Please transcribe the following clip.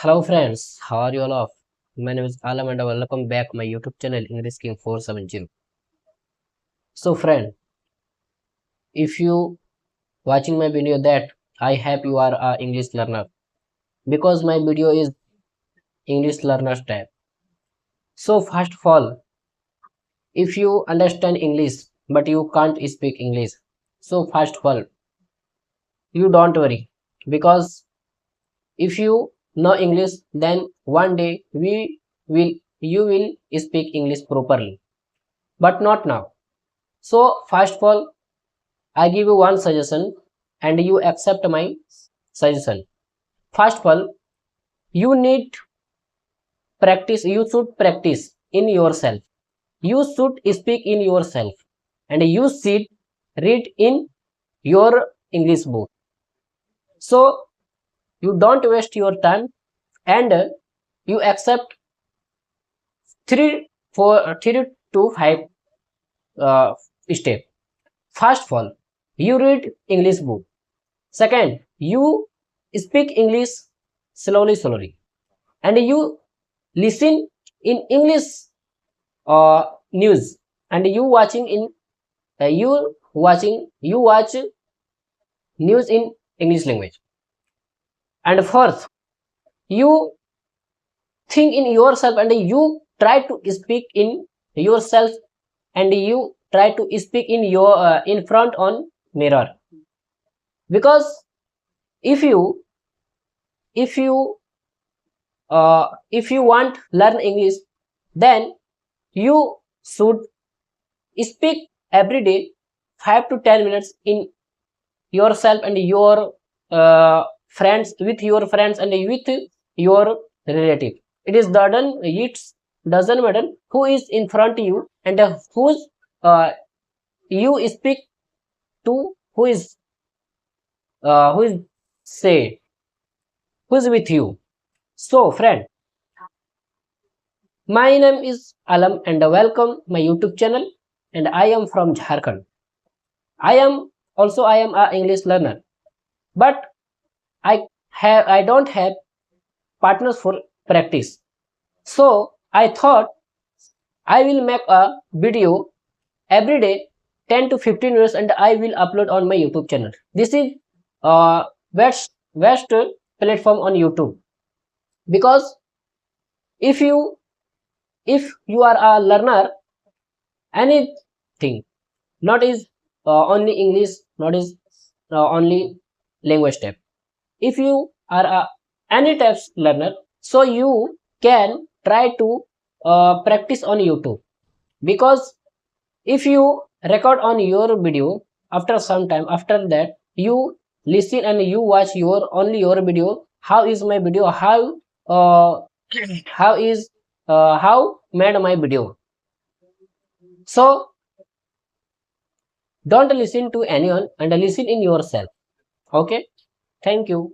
Hello friends, how are you all of? My name is Alam and welcome back my YouTube channel English King 470. So friend, if you watching my video that I hope you are a English learner because my video is English learners type. So first of all, if you understand English but you can't speak English, so first of all, you don't worry because if you know English then one day will you will speak English properly but not now. So first of all, I give you one suggestion and you accept my suggestion. First of all, you need practice, you should practice in yourself. You should speak in yourself and you should read in your English book. So you don't waste your time and you accept 3 to 5 uh, step. First of all, you read English book. Second, you speak English slowly, and you listen in English news, and you watch news in English language. And fourth, you think in yourself, and you try to speak in yourself, and you try to speak in your in front on mirror. Because if you if you if you want learn English, then you should speak every day 5 to 10 minutes in yourself and your friends, with your friends and with your relative. It doesn't matter who is in front of you and who's uh, you speak to, who is say who's with you. So friend, my name is Alam and welcome my YouTube channel, and I am from Jharkhand. I am a English learner, but I don't have partners for practice. So I thought I will make a video every day 10 to 15 minutes and I will upload on my YouTube channel. This is best platform on YouTube, because if you if you are a learner anything, not is only English, not is only language type. If you are any types learner, so you can try to practice on YouTube, because if you record on your video, after some time after that you listen and you watch your video, how is my video, uh, how made my video. So don't listen to anyone and listen in yourself. Okay, thank you.